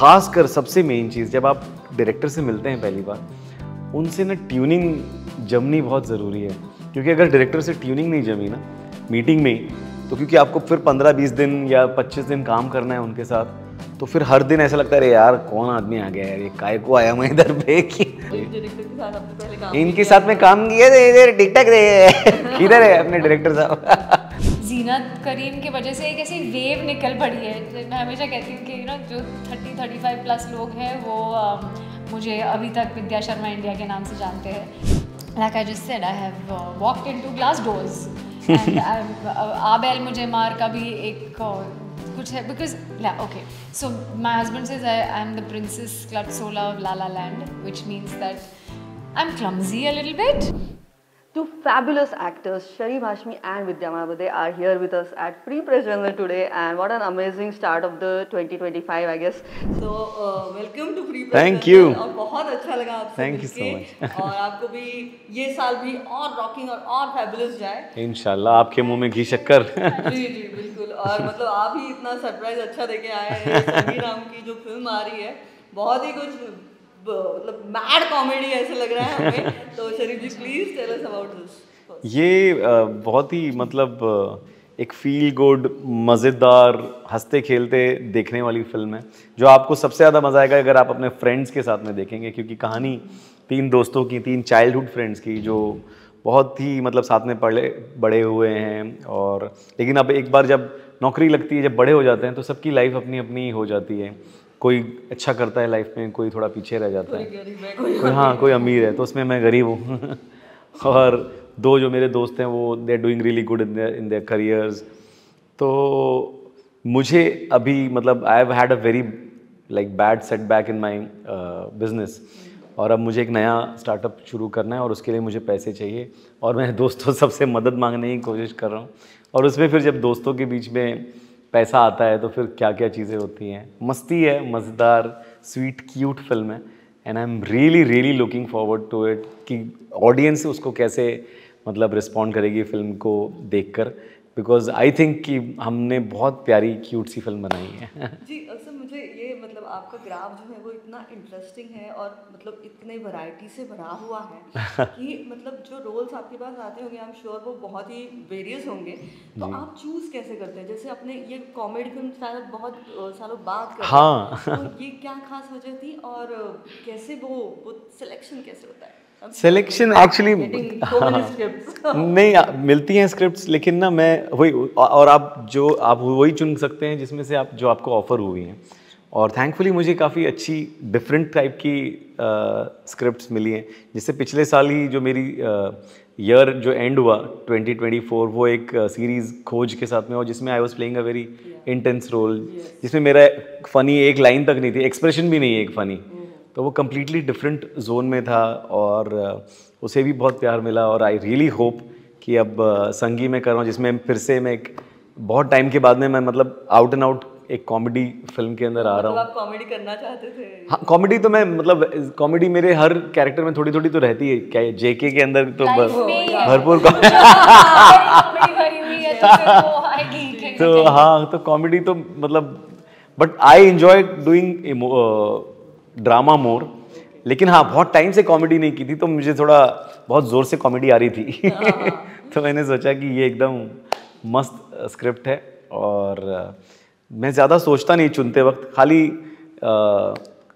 खास कर सबसे मेन चीज़, जब आप डायरेक्टर से मिलते हैं पहली बार, उनसे ना ट्यूनिंग जमनी बहुत ज़रूरी है। क्योंकि अगर डायरेक्टर से ट्यूनिंग नहीं जमी ना मीटिंग में ही, तो क्योंकि आपको फिर 15-20 दिन या 25 दिन काम करना है उनके साथ, तो फिर हर दिन ऐसा लगता है अरे यार कौन आदमी आ गया है, ये काय को आया मैं इधर पे कि इनके साथ में काम किया इधर टिकटॉक किधर है अपने डायरेक्टर साहब। जीनत करीम की वजह से एक ऐसी वेव निकल पड़ी है। मैं हमेशा कहती हूँ कि जो 30-35 प्लस लोग हैं वो मुझे अभी तक विद्या शर्मा इंडिया के नाम से जानते हैं। Like I just said, I have walked into glass doors and आबेल मुझे मार का भी एक कुछ है because okay, so my husband says I am the Princess Klutsola of La La Land, which means that I'm clumsy a little bit. Two fabulous actors, Sharif Hashmi and Vidya Mahabade, are here with us at Pre-Press Journal today, and what an amazing start of the 2025, I guess. So, welcome to Pre-Press. Thank you. और बहुत अच्छा लगा आपसे Thank you so much. और आपको भी ये साल भी और रॉकिंग और फैबुलस जाए। इंशाल्लाह आपके मुंह में घी शक्कर। जी जी बिल्कुल। और मतलब आप ही इतना सरप्राइज अच्छा देके आए हैं। संगी राम की जो फिल्म आ रही है, बहुत ही कुछ मतलब मैड कॉमेडी ऐसे लग रहा है हमें। तो Sharif ji please tell us about this. ये बहुत ही मतलब एक फील गुड मज़ेदार हंसते खेलते देखने वाली फिल्म है, जो आपको सबसे ज़्यादा मज़ा आएगा अगर आप अपने फ्रेंड्स के साथ में देखेंगे। क्योंकि कहानी 3 दोस्तों की, 3 चाइल्डहुड फ्रेंड्स की, जो बहुत ही मतलब साथ में बड़े हुए हैं, और लेकिन अब एक बार जब नौकरी लगती है, जब बड़े हो जाते हैं, तो सबकी लाइफ अपनी अपनी हो जाती है। कोई अच्छा करता है लाइफ में, कोई थोड़ा पीछे रह जाता है, कोई अमीर है, तो उसमें मैं गरीब हूँ। और 2 जो मेरे दोस्त हैं वो they are doing really good in their careers. तो मुझे अभी मतलब I have had a very like bad setback in my business, और अब मुझे एक नया स्टार्टअप शुरू करना है, और उसके लिए मुझे पैसे चाहिए, और मैं दोस्तों सबसे मदद मांगने की कोशिश कर रहा हूँ। और उसमें फिर जब दोस्तों के बीच में पैसा आता है तो फिर क्या क्या चीज़ें होती हैं। मस्ती है, मज़ेदार स्वीट क्यूट फिल्म है, and I am really really looking forward to it कि ऑडियंस उसको कैसे मतलब रिस्पॉन्ड करेगी फिल्म को देखकर, बिकॉज आई थिंक कि हमने बहुत प्यारी क्यूट सी फिल्म बनाई है। जी अक्सर मुझे ये मतलब आपका ग्राफ जो है वो इतना इंटरेस्टिंग है और मतलब इतने वैरायटी से भरा हुआ है कि मतलब जो रोल्स आपके पास आते होंगे आई एम श्योर वो बहुत ही वेरियस होंगे। तो आप चूज कैसे करते हैं? जैसे आपने ये कॉमेडी फिल्म शायद बहुत सालों बाद कर हाँ। तो ये क्या खास वजह थी और कैसे वो सिलेक्शन कैसे होता है? सिलेक्शन एक्चुअली नहीं मिलती हैं स्क्रिप्ट्स, लेकिन ना मैं वही, और आप वही चुन सकते हैं जिसमें से आप जो आपको ऑफ़र हुई हैं। और थैंकफुली मुझे काफ़ी अच्छी डिफरेंट टाइप की स्क्रिप्ट्स मिली हैं। जिससे पिछले साल ही जो मेरी ईयर जो एंड हुआ 2024, वो एक सीरीज़ खोज के साथ में, और जिसमें I was playing a very intense role, जिसमें मेरा फ़नी एक लाइन तक नहीं थी, एक्सप्रेशन भी नहीं है एक फ़नी, तो वो कम्प्लीटली डिफरेंट जोन में था, और उसे भी बहुत प्यार मिला। और आई रियली होप कि अब संगी में कर रहा हूँ, जिसमें फिर से मैं एक बहुत टाइम के बाद में मैं मतलब आउट एंड आउट एक कॉमेडी फिल्म के अंदर आ रहा हूँ। आप कॉमेडी करना चाहते थे? हाँ, कॉमेडी तो मैं मतलब कॉमेडी मेरे हर कैरेक्टर में थोड़ी थोड़ी तो रहती है। क्या जेके के अंदर तो भरपूर तो हाँ, तो कॉमेडी तो मतलब, but I enjoy doing drama more. लेकिन हाँ, बहुत टाइम से कॉमेडी नहीं की थी, तो मुझे थोड़ा बहुत ज़ोर से कॉमेडी आ रही थी। तो मैंने सोचा कि ये एकदम मस्त स्क्रिप्ट है, और मैं ज़्यादा सोचता नहीं चुनते वक्त, खाली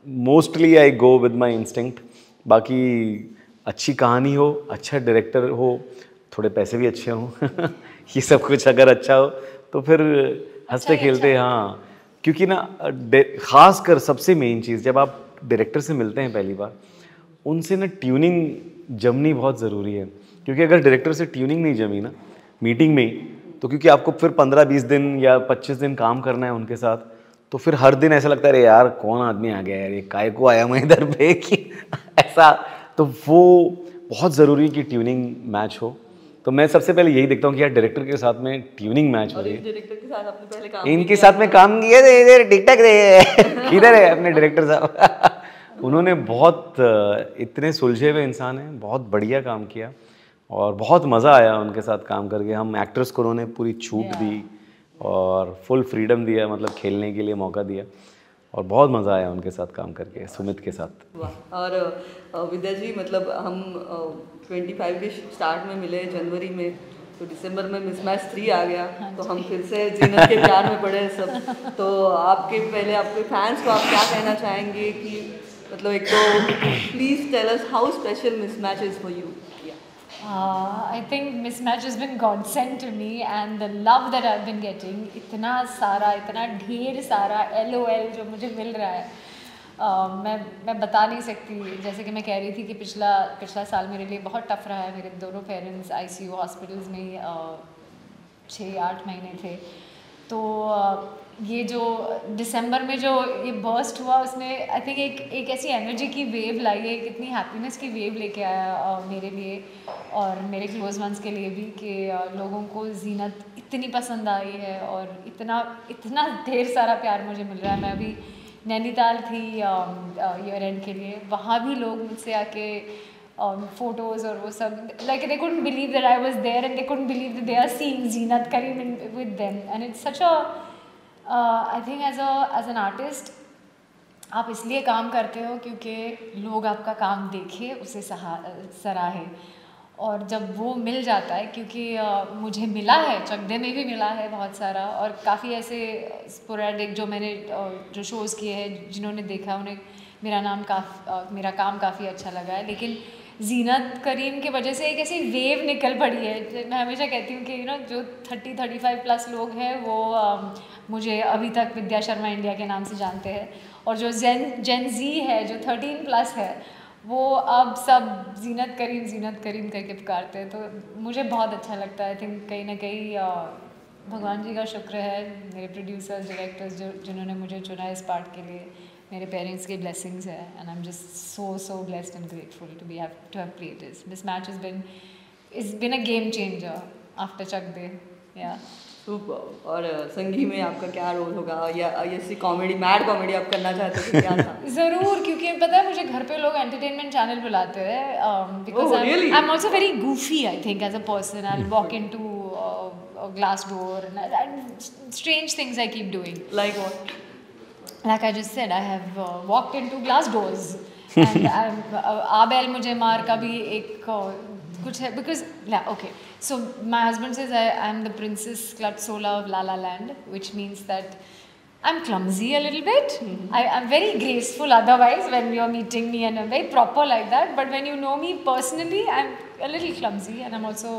mostly I go with my instinct. बाकी अच्छी कहानी हो, अच्छा डायरेक्टर हो, थोड़े पैसे भी अच्छे हों ये सब कुछ अगर अच्छा हो तो फिर हंसते खेलते। हाँ, क्योंकि ना ख़ास कर सबसे मेन चीज़, जब आप डायरेक्टर से मिलते हैं पहली बार, उनसे ना ट्यूनिंग जमनी बहुत ज़रूरी है। क्योंकि अगर डायरेक्टर से ट्यूनिंग नहीं जमी ना मीटिंग में ही, तो क्योंकि आपको फिर 15-20 दिन या 25 दिन काम करना है उनके साथ, तो फिर हर दिन ऐसा लगता है अरे यार कौन आदमी आ गया है, ये काय को आया मैं इधर पे कि ऐसा। तो वो बहुत ज़रूरी है कि ट्यूनिंग मैच हो। तो मैं सबसे पहले यही देखता हूँ कि यार डायरेक्टर के साथ में ट्यूनिंग मैच हो रही है। डायरेक्टर के साथ आपने पहले काम इनके साथ में काम किया था, इधर टिकटॉक किधर है अपने डायरेक्टर साहब उन्होंने बहुत इतने सुलझे हुए इंसान हैं, बहुत बढ़िया काम किया, और बहुत मज़ा आया उनके साथ काम करके। हम एक्टर्स को उन्होंने पूरी छूट दी और फुल फ्रीडम दिया, मतलब खेलने के लिए मौका दिया। और बहुत मज़ा आया उनके साथ काम करके, सुमित के साथ। वाह। और विद्या जी, मतलब हम 25 के स्टार्ट में मिले जनवरी में, तो दिसंबर में मिसमैच 3 आ गया, तो हम फिर से जीनत के प्यार में पड़े सब। तो आपके पहले आपके फैंस को आप क्या कहना चाहेंगे कि मतलब एक तो please tell us how special Mismatch is for you? I think Mismatch has been godsend to me, and the love that I've been getting, इतना सारा, इतना ढेर सारा LOL जो मुझे मिल रहा है, मैं बता नहीं सकती। जैसे कि मैं कह रही थी कि पिछला साल मेरे लिए बहुत टफ रहा है। मेरे दोनों पेरेंट्स ICU हॉस्पिटल्स में 6-8 महीने थे। तो ये जो दिसंबर में जो ये बर्स्ट हुआ, उसने आई थिंक एक ऐसी एनर्जी की वेव लाई है, कितनी हैप्पीनेस की वेव लेके आया मेरे लिए और मेरे क्लोज वंस के लिए भी, कि लोगों को जीनत इतनी पसंद आई है और इतना ढेर सारा प्यार मुझे मिल रहा है। मैं अभी नैनीताल थी ईयर एंड के लिए, वहाँ भी लोग मुझसे आके फोटोज़ और वो सब, like they couldn't believe that I was there and they couldn't believe that they are seeing Zeenat Karim with them, and it's such a I think as an artist आप इसलिए काम करते हो क्योंकि लोग आपका काम देखे, उसे सराहे, और जब वो मिल जाता है, क्योंकि मुझे मिला है, चकदे में भी मिला है बहुत सारा, और काफ़ी ऐसे स्पोरेडिक जो मैंने जो शोज़ किए हैं, जिन्होंने देखा उन्हें मेरा काम काफ़ी अच्छा लगा है। लेकिन जीनत करीम की वजह से एक ऐसी वेव निकल पड़ी है। मैं हमेशा कहती हूँ कि जो 30-35 प्लस लोग हैं वो मुझे अभी तक विद्या शर्मा इंडिया के नाम से जानते हैं, और जो जेन जी है जो 13 प्लस है वो अब सब जीनत करीम करके पुकारते हैं। तो मुझे बहुत अच्छा लगता है। आई थिंक कहीं ना कहीं भगवान जी का शुक्र है, मेरे प्रोड्यूसर्स डायरेक्टर्स जिन्होंने मुझे चुना इस पार्ट के लिए, मेरे पेरेंट्स की ब्लेसिंग्स है, and I am just so blessed and grateful to have played this. Mismatch has been a game changer after Chak De. या सुपर। और संगी में आपका क्या रोल होगा, या ऐसी कॉमेडी, मैड कॉमेडी आप करना चाहते हो, क्या था? ज़रूर, क्योंकि पता है मुझे घर पे लोग एंटरटेनमेंट चैनल बुलाते हैं, because I am also very goofy, I think as a person. I walk into a glass door and strange things I keep doing. Like what? Like I just said, I have walked into glass doors and आबेल मुझे मार का भी एक कुछ है, because okay, so my husband says I am the princess Klutsola of La La Land, which means that I'm clumsy a little bit. I'm very graceful otherwise when you're meeting me, and I'm very proper like that, but when you know me personally, I'm a little clumsy, and I'm also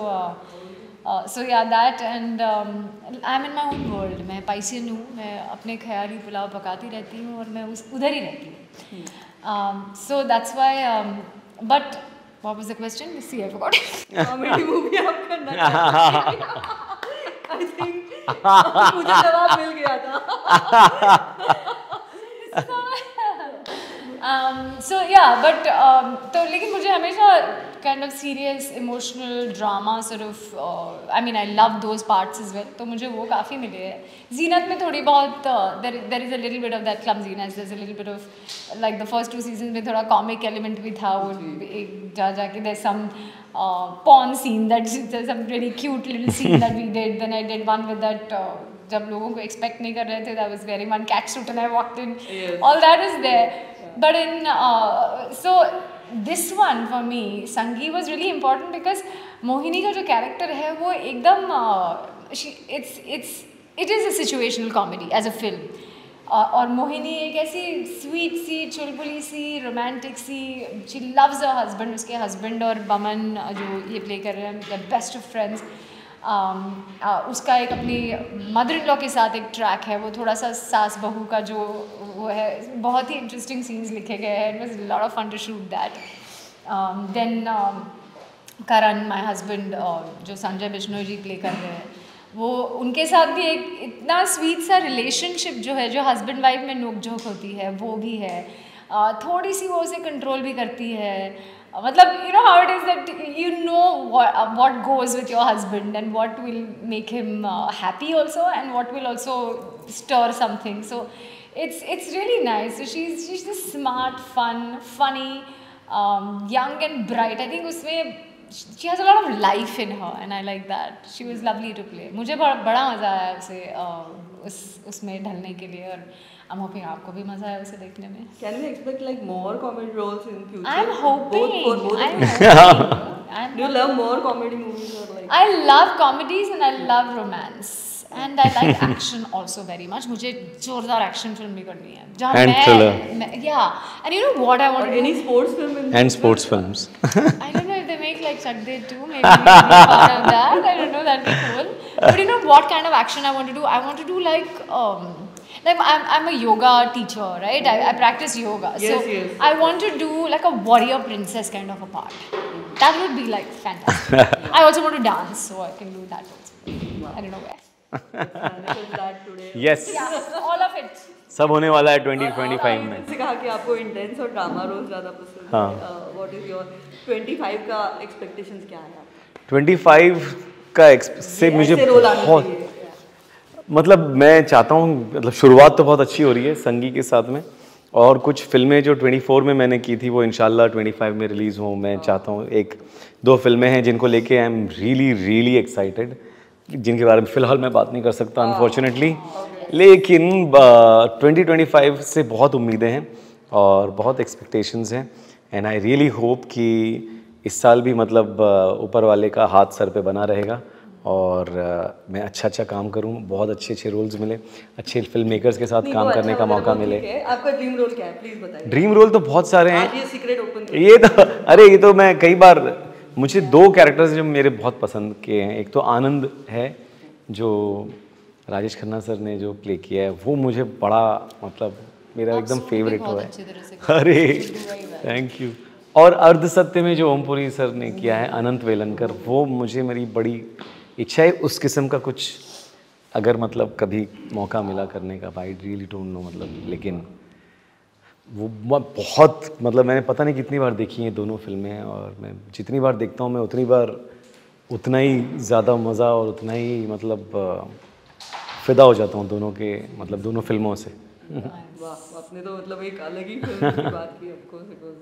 so yeah, that, and I'm in my own world. मैं Piscean हूँ, मैं अपने ख्याली पुलाव पकाती रहती हूँ और मैं उधर ही रहती हूँ। So that's why but what was the question? See, I forgot. Comedy movie आप करना चाहते हैं? I think मुझे जवाब मिल गया था। So yeah, but तो लेकिन मुझे हमेशा kind of serious emotional drama sort of I mean I love those parts as well, तो मुझे वो काफ़ी मिले हैं। जीनत में थोड़ी बहुत there is a little bit of that clumsiness, there's a little bit of like the first 2 seasons में थोड़ा comic element भी था, वो एक जाके there's some porn scene, that's some really cute little scene that we did. Then I did one with that जब लोगों को expect नहीं कर रहे थे, that was wearing one cat suit and I walked in. Yes. All that is there. But in so this one for me, Sangi was really important because Mohini का जो character है वो एकदम it is a situational comedy as a film. और मोहिनी एक ऐसी sweet सी, चुलबुली सी, रोमांटिक सी, she loves her husband, उसके हस्बैंड और बमन जो ये प्ले कर रहे हैं, the best of friends. उसका एक अपनी मदर इन लॉ के साथ एक ट्रैक है, वो थोड़ा सा सास बहू का जो वो है, बहुत ही इंटरेस्टिंग सीन्स लिखे गए हैं। It was lot of fun to shoot that. Then Karan my husband जो संजय बिश्नोई जी प्ले कर रहे हैं, वो उनके साथ भी एक इतना स्वीट सा रिलेशनशिप जो है, जो हस्बैंड वाइफ में नोक-झोंक होती है वो भी है। थोड़ी सी वो उसे कंट्रोल भी करती है, मतलब you know how it is that you know what goes with your husband and what will make him happy also, and what will also stir something. So it's really nice. So she's just smart, fun, funny, young and bright. I think उसमें she has a lot of life in her and I like that. She was lovely to play. मुझे बड़ा मज़ा आया उसे उसमें ढलने के लिए, और I'm hoping आपको भी मजा आया उसे देखने में. Can we expect like more comedy roles in future? I'm hoping. Both of I'm you. hoping. Do you love more comedy movies or like? I love comedies and I love romance. And I like action also very much. मुझे जोरदार action film भी करनी है. जहाँ And thriller. Yeah. And you know what I want Or to do? any sports film in And sports films. I don't know if they make like Chak De 2, maybe we'll be part of that. I don't know, that'd be cool. But you know what kind of action I want to do? I want to do like I'm a yoga teacher, right? I practice yoga. Yes, so yes. I want to do like a warrior princess kind of a part. That would be like fantastic. I also want to dance, so I can do that also. I don't know where. manifest that today. Yes. Yeah, all of it. सब होने वाला है 2025 में. जैसे कहा कि आपको intense और ड्रामा रोल ज़्यादा पसंद हाँ. है. व्हाट इज योर 25 का एक्सपेक्टेशंस क्या है आपका? 25 का से मुझे ऐसे रोल आने बहुत चाहिए. मतलब मैं चाहता हूँ, मतलब शुरुआत तो बहुत अच्छी हो रही है संगी के साथ में, और कुछ फिल्में जो 24 में मैंने की थी वो इंशाल्लाह 25 में रिलीज़ हों. मैं चाहता हूँ. 1-2 फिल्में हैं जिनको लेके आई एम रियली एक्साइटेड, जिनके बारे में फ़िलहाल मैं बात नहीं कर सकता अनफॉर्चुनेटली. लेकिन 2025 से बहुत उम्मीदें हैं और बहुत एक्सपेक्टेशंस हैं. एंड आई रियली होप कि इस साल भी मतलब ऊपर वाले का हाथ सर पे बना रहेगा और मैं अच्छा काम करूं, बहुत अच्छे रोल्स मिले, अच्छे फिल्म मेकर्स के साथ काम करने का मौका मिले. आपका ड्रीम रोल क्या है, प्लीज बताइए. ड्रीम रोल तो बहुत सारे हैं. आज ये सीक्रेट ओपन. ये तो मैं कई बार, मुझे 2 कैरेक्टर्स जो मेरे बहुत पसंद के हैं. एक तो आनंद है जो राजेश खन्ना सर ने जो प्ले किया है, वो मुझे बड़ा मतलब मेरा एकदम फेवरेट हुआ है. अरे थैंक यू. और अर्ध सत्य में जो ओमपुरी सर ने किया है अनंत वेलनकर, वो मुझे मेरी बड़ी इच्छा है उस किस्म का कुछ अगर मतलब कभी मौका मिला करने का. आई रियली डोंट नो मतलब, लेकिन वो बहुत मतलब मैंने पता नहीं कितनी बार देखी हैं दोनों फिल्में, और मैं जितनी बार देखता हूँ मैं उतनी बार उतना ही ज़्यादा मज़ा और उतना ही मतलब फिदा हो जाता हूँ दोनों के मतलब दोनों फिल्मों से. वाह, आपने तो मतलब एक अलग ही फिल्म की बात की. Of course it was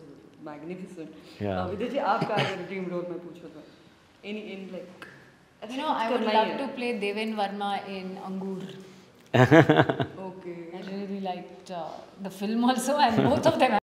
magnificent. Vijay ji, आपका अगर ड्रीम रोल मैं पूछूं तो in like, You know, I would love to play Deven Verma in Angur. Okay. I really liked the film also, and both of them